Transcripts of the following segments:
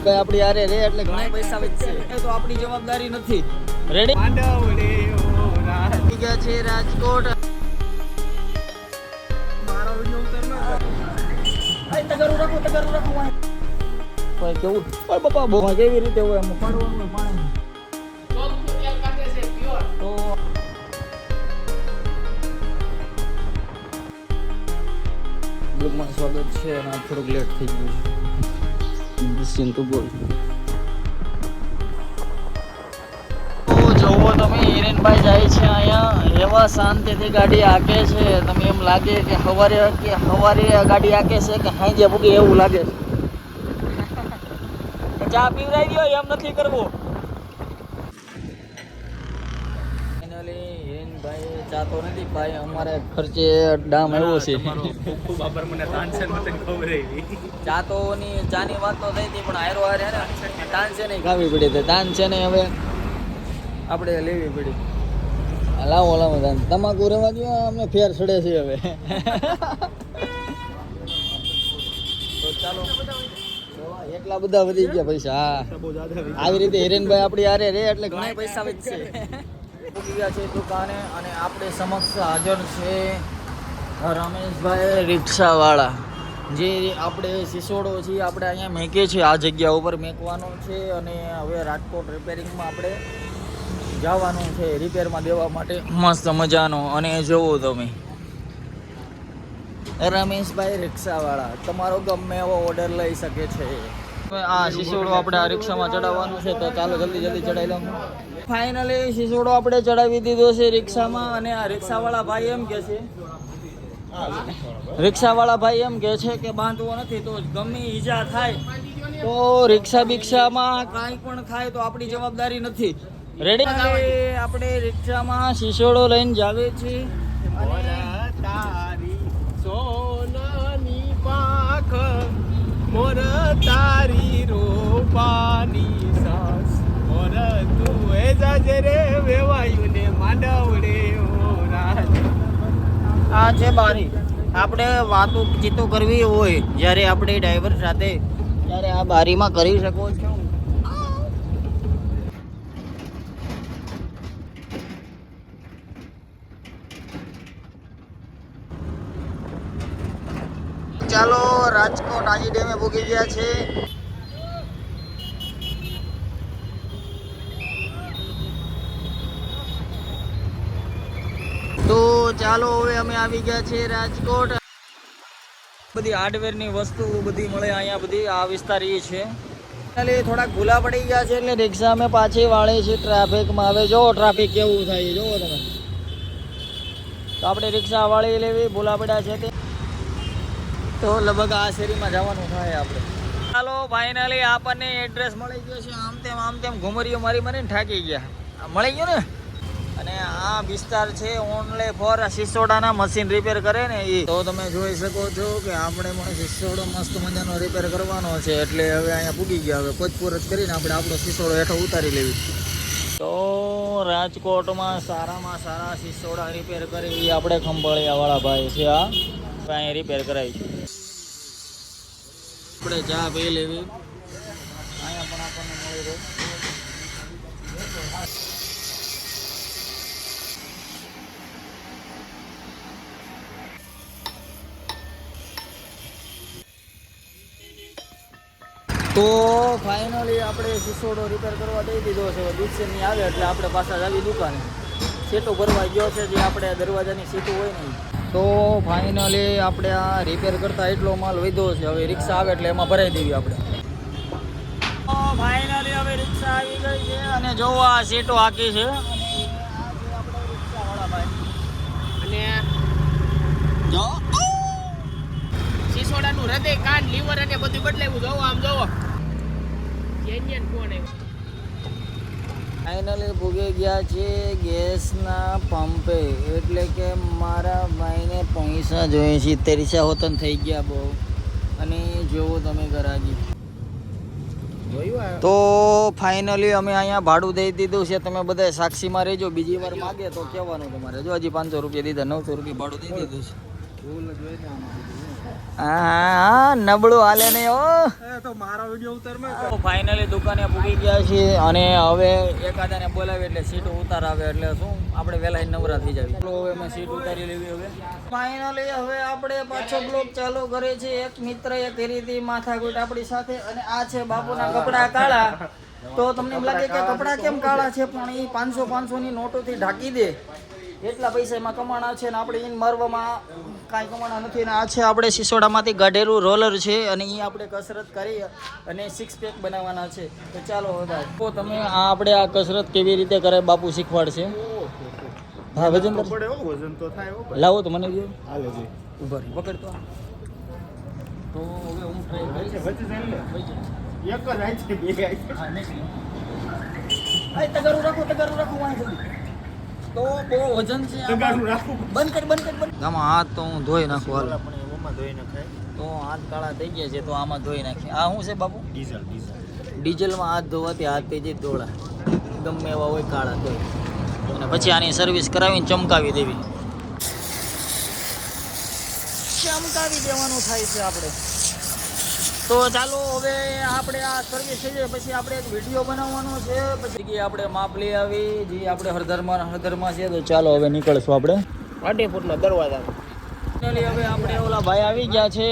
ભાઈ આપણી હારે રે એટલે ઘણા પૈસા વધશે. એ તો આપણી જવાબદારી નથી. રેડી ગયા છે રાજકોટ. મારો વિડિયો ઉતારનો તગારું રાખો કોઈ કેવું ઓય બાપા બહુ કેવી રીતે હોય એમ પાડવાનું પાણી તો બ્લોગમાં સ્વાગત છે અને થોડુંક લેટ થઈ ગયું છે. દિસિન તું બોલ. જોવો તમે હિરેનભાઈ જાય છે અહીંયા એવા શાંતિથી ગાડી આકે છે. તમે એમ લાગે કે સવારે ગાડી આકે છે કે હાંજે પૂગી એવું લાગે છે. ચા પીવરાઈ દો એમ નથી કરવું. ફાઇનલી હિરેનભાઈ ચા તો નથી ભાઈ અમારે ખર્ચે ડામ આવ્યો છે. ખૂબ આભાર મને તાનસેન મને ખબર આવી. ચાની વાત તો થઈ હતી પણ હારો હારે ને તાન છે નહીં ખાવી પડી તો તાન છે ને હવે આપણે લેવી પડી. લાવો તાન તમાકુ રહેવા દો અમને ફેર સડે છે હવે. તો ચાલો એટલા બધા વધી ગયા પૈસા. હા આવી રીતે હિરેનભાઈ આપણી હારે રે એટલે ઘણા પૈસા વધશે. પૂકી ગયા છે દુકાને અને આપણે સમક્ષ હાજર છે રમેશભાઈ રિક્ષાવાળા. જે આપણે સિસોડો છીએ આપણે અહીંયા મેકીએ છીએ આ જગ્યા ઉપર મેકવાનો છે અને હવે રાજકોટ રિપેરિંગમાં આપણે જવાનું છે રિપેરમાં દેવા માટે મસ્ત મજાનો. અને જોવો તમે રમેશભાઈ રિક્ષાવાળા તમારો ગમે એવો ઓર્ડર લઈ શકે છે. આ સિસોડો આપણે આ રિક્ષામાં ચડાવવાનું છે તો ચાલો જલ્દી ચડાવી લઉં. ફાઇનલી સિસોડો આપણે ચડાવી દીધો છે રિક્ષામાં અને આ રિક્ષાવાળા ભાઈ એમ કે છે બાંધવો નથી તો ગમે ઈજા થાય તો રિક્ષામાં કાંઈ પણ થાય તો આપણી જવાબદારી નથી. રેડી આપણે રિક્ષામાં સિસોડો લઈને જાવે છીએ. સોનાની પાંખ મોર તારી રોપાની સાસ મોર તું એ જાજે રે વેવાયું ને માંડવડે ઓરાજ. આ છે બારી. આપણે વાતો ચીતો કરવી હોય જ્યારે આપણે ડ્રાઈવર સાથે ત્યારે આ બારીમાં કરી શકો છો. ચાલો રાજકોટ આજી ડેમે પૂગી ગયા છે. તો ચાલો હવે અમે આવી ગયા છે રાજકોટ. બધી હાર્ડવેરની વસ્તુ બધી મળે અહીંયા બધી. આ વિસ્તાર એ છે એટલે થોડાક ભૂલા પડી ગયા છે એટલે રિક્ષા અમે પાછી વાળી છે ટ્રાફિકમાં. હવે જો ટ્રાફિક કેવું થાય જોવો તમે. તો આપણે રિક્ષા વાળી લેવી ભૂલા પડ્યા છે તે તો લગભગ આ શેરીમાં જવાનું થાય આપણે. ચાલો ફાઇનલી આપણને એડ્રેસ મળી ગયો છે. આમ તેમ ઘુમરીઓ મારીને થાકી ગયા. મળી ગયું ને. અને આ વિસ્તાર છે ઓનલી ફોર સિસોડાના મશીન રિપેર કરે ને એ. તો તમે જોઈ શકો છો કે આપણે પણ સિસોડો મસ્ત મજાનો રિપેર કરવાનો છે એટલે હવે અહીંયા પૂગી ગયા. હવે પૂછપરછ કરીને આપણે આપણો સિસોડો હેઠો ઉતારી લેવી. તો રાજકોટમાં સારામાં સારા સિસોડા રિપેર કરે એ આપણે ખંભાળિયાવાળા ભાઈ છે. આ અહીંયા રિપેર કરાવી છે. આપણે ચા પી લેવી અહીંયા પણ આપણને મળી રહે. તો ફાઇનલી આપણે સિસોડો રિપેર કરવા દઈ દીધો છે. દિશની આવે એટલે આપણે પાછા આવી દુકાને સીટો ભરવા ગયો છે જે આપણે દરવાજાની સીટો હોય ને. તો ફાઇનલી આપણે આ રિપેર કરતા એટલો માલ વધ્યો છે. હવે રિક્ષા આવે એટલે એમાં ભરાઈ દેવી આપણે. તો ફાઇનલી હવે રિક્ષા આવી ગઈ છે અને જોવો આ સીટો આખી છે. અને આ જે આપણે રિક્ષાવાળા ભાઈ અને જો સિસોડાનું હૃદય કાન લીવર અને બધું બદલાવ્યું. જોવો આમ જોવો જેન્યન કોણ આવ્યું. ફાઇનલી ભૂગી ગયા છે ગેસના પંપે. એટલે કે મારા ભાઈને પૈસા જોઈએ છે. 70 હોતન થઈ ગયા બહુ. અને જોવો તમે ગરાગી. તો ફાઇનલી અમે અહીંયા ભાડું દઈ દીધું છે. તમે બધા સાક્ષીમાં રહેજો. બીજી વાર માગે તો કહેવાનું તમારે. જો હજી 500 રૂપિયા દીધા 900 રૂપિયા ભાડું દઈ દીધું છે. હા નબળું હાલે નહીં હો. તો મારા વિડીયો ઉતાર માં ફાઇનલી દુકાને પૂગી ગયા છીએ અને હવે એકાદાને બોલાવી એટલે સીટ ઉતાર આવે એટલે શું આપણે વહેલા નવરા થઈ જાવી. હવે અમે સીટ ઉતારી લેવી. હવે ફાઇનલી હવે આપણે પાછો બ્લોગ ચાલુ કરે છે. એક મિત્રએ કરી હતી માથાકૂટ આપણી સાથે અને આ છે બાપુના કપડા કાળા. તો તમને એમ લાગે કે કપડા કેમ કાળા છે, પણ એ 500 ની નોટોથી ઢાંકી દે એટલા પૈસા એમાં કમાણા છે ને આપણે એને મારવામાં કાંઈ કમાણા નથી. ને આ છે આપણે સિસોડામાંથી ગાઢેલું રોલર છે અને એ આપણે કસરત કરી અને 6 પેક બનાવવાના છે. તો ચાલો હવે તો તમે આપણે આ કસરત કેવી રીતે કરે બાપુ શીખવાડશે. હા વજન પડે હો, વજન તો થાય હો. લાવો તો મને જો હાલે જી ઉભા રહી પકડ તો હવે હું ટ્રાય કરીશ. વચ્ચે જઈને લે. એક જ આઈ છે, બે આઈ છે. હા નેક્સ્ટ તગારું રાખો વાંહે જલ્દી. તો બહુ વજન છે તગારું રાખું. બંધ કર આમાં હાથ તો હું ધોઈ નાખું હાલ. આપણે એમાં ધોઈ નખાય. તો હાથ કાળા થઈ ગયા છે તો આમાં ધોઈ નાખીએ. આ શું છે બાપુ? ડીઝલ ડીઝલમાં હાથ ધોવાથી હાથ થઈ જાય ધોળા, ગમે એવા હોય કાળા ધોઈ અને પછી આની સર્વિસ કરાવીને ચમકાવી દેવી. ચમકાવી દેવાનું થાય છે આપણે. તો ચાલો હવે આપણે આ સર્વિસ થઈ જાય પછી આપણે એક વિડીયો બનાવવાનો છે. પછી આપણે માપ લઈ આવી જે આપણે હળદરમાં છે. તો ચાલો હવે નીકળશું આપણે 2.5 ફૂટનો દરવાજા. હવે આપણે ઓલા ભાઈ આવી ગયા છે.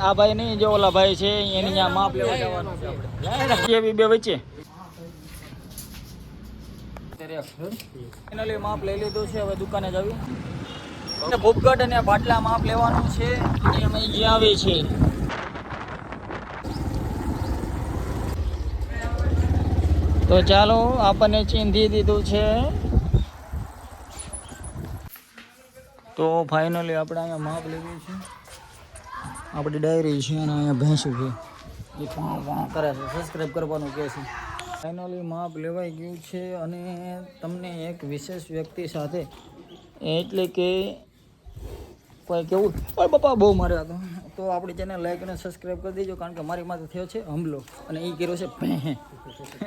આ ભાઈ નહીં, જે ઓલા ભાઈ છે એની ત્યાં માપ લેવા જવાનું છે આપણે. બે વચ્ચે ફાઇનલી માપ લઈ લીધું છે. હવે દુકાને જ આવી ભૂપગઢ અને બાટલા માપ લેવાનું છે. અમે જ્યાં આવી છે તો ચાલો આપણને ચીંધી દીધું છે. તો ફાઇનલી આપણે અહીંયા માપ લેવું છે. આપણી ડાયરી છે અને અહીંયા ભેંસું છે એ પણ કરે છે, સબસ્ક્રાઈબ કરવાનું કહે છે. ફાઇનલી માપ લેવાઈ ગયું છે અને તમને એક વિશેષ વ્યક્તિ સાથે એટલે કે કોઈ કેવું ઓય બાપા બહુ માર્યા હતો તો આપણી ચેનલ લાઈક અને સબસ્ક્રાઈબ કરી દેજો, કારણ કે મારી માથે થયો છે હુમલો અને એ કર્યો છે ભેં.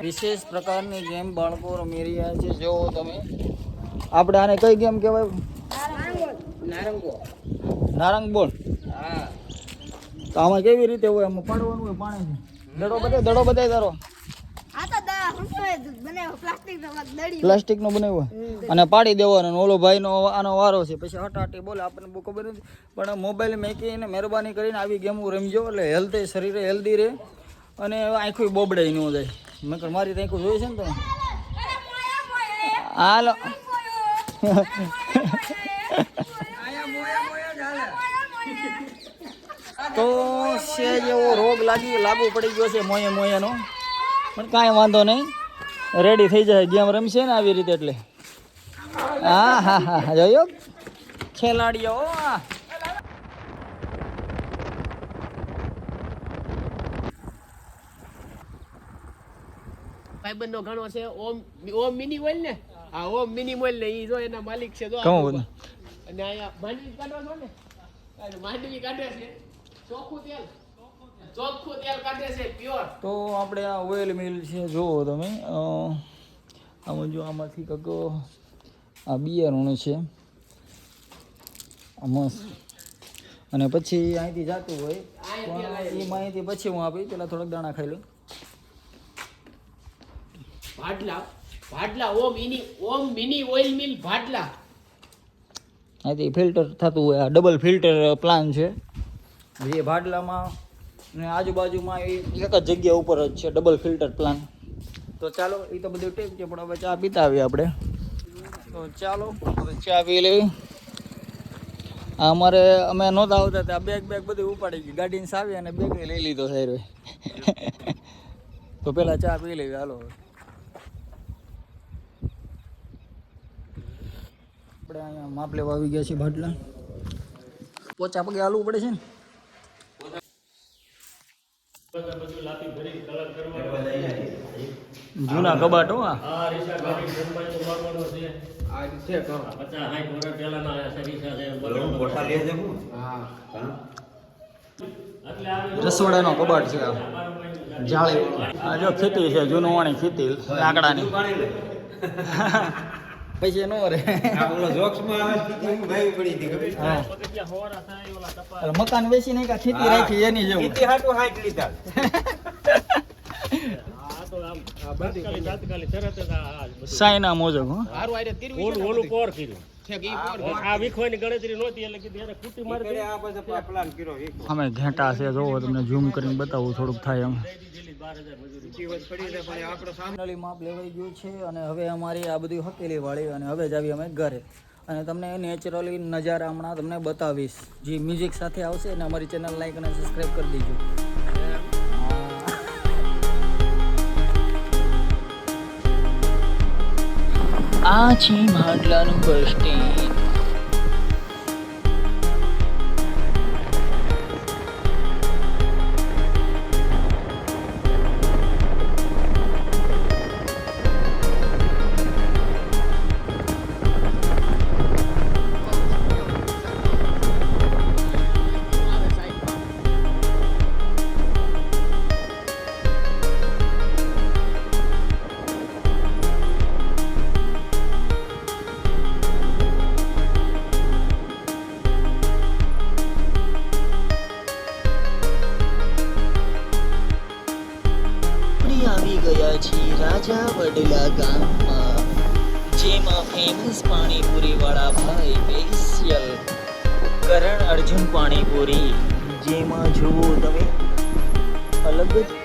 વિશેષ પ્રકારની ગેમ બાળકો રમી રહ્યા છે. જો તમે આપણે આને કઈ ગેમ કહેવાય? નારંગ બોલ. હા તો આમાં કેવી રીતે હોય? આમાં પાડવાનું હોય પાણી દડો બધાય તારો પ્લાસ્ટિકનો બનાવ્યો અને પાડી દેવાનો. ઓલો ભાઈનો આનો વારો છે. પછી હટાટી બોલે આપણને બહુ ખબર નથી, પણ મોબાઈલ મેકીને મહેરબાની કરીને આવી ગેમો રમજો એટલે હેલ્થ શરીરે હેલ્ધી રહે અને આંખું બોબડાઈ ન જાય. મેં કહ્યું મારી આંખું જોઈ છે ને તમે. હાલો તો સેજ એવો રોગ લાગુ પડી ગયો છે મોયનો, પણ કાંઈ વાંધો નહીં, રેડી થઈ જાય. ગેમ રમશે ને આવી રીતે એટલે. હા જોયો ખેલાડીઓ. ભાઈબંધનો ઘણો છે ઓમ મિની ઓઇલ ને. હા ઓમ મિની ઓઇલ ને ઈ જો એના માલિક છે. જો કહું બધું અને આયા માંડવી કાઢો છો ને, માંડવી કાઢે છે ચોખ્ખું તેલ કાઢે છે પ્યોર. તો આપણે આ ઓઇલ મિલ છે જુઓ તમે. આમાં જો આમાંથી કંઈક આ બિયારણ છે મસ્ત. અને પછી અહીંથી જતું હોય પણ એ માહિતી પછી હું આપી. પેલા થોડાક દાણા ખાઈ લઉં. ભાડલા ઓમ મિની ઓઇલ મિલ ભાડલા. અહીંથી ફિલ્ટર થતું હોય. આ ડબલ ફિલ્ટર પ્લાન છે જે ભાડલામાં ને આજુબાજુમાં એ એક જ જગ્યા ઉપર જ છે ડબલ ફિલ્ટર પ્લાન. તો ચાલો એ તો બધું ટેપ છે, પણ હવે ચા પીતા આવીએ આપણે. તો ચાલો હવે ચા પી લઈ. અમારે અમે નહોતા આવતા ત્યાં બેગ બધું ઉપાડી ગઈ ગાડીને સાવી અને બેગ લઈ લીધો સાહેબ. તો પેલા ચા પી લેવી. હાલો આપણે અહીંયા માપ લેવા આવી ગયા છીએ ભાટલા. પોચા પગે હાલવું પડે છે ને. જૂના કબાટ હો. રસોડાનો કબાટ છે આ જાળી. આ જો ખેતી છે જૂનવાણી ખેતી લાકડાની. પછી નો રે હા એટલે મકાન વેચી નહીં ખેતી રાખી એની જેવું સાયના મોજક હો હારું આરે તીરવી ઓલું પોર કર્યું આ વિખવાની ગણતરી નહોતી એટલે કીધું એને કુટી મારી અમે ઘેટા છે જોવો તમને ઝૂમ કરીને બતાવું થોડુંક થાય એમ ફાઇનલી માપ લેવાઈ ગયું છે અને હવે અમારી આ બધી હકેલી વાળી અને હવે જ આવી અમે ઘરે અને તમને નેચરલી નજારા હમણાં તમને બતાવીશ જે મ્યુઝિક સાથે આવશે અને અમારી ચેનલ લાઈક અને સબસ્ક્રાઈબ કરી દેજો આ છે માંડલાનું બસ સ્ટેન્ડ આવી ગયા છીએ રાજા વડલા ગામમાં જેમાં ફેમસ પાણીપુરી વાળા ભાઈ સ્પેશિયલ કરણ અર્જુન પાણીપુરી જેમાં જુઓ તમે અલગ જ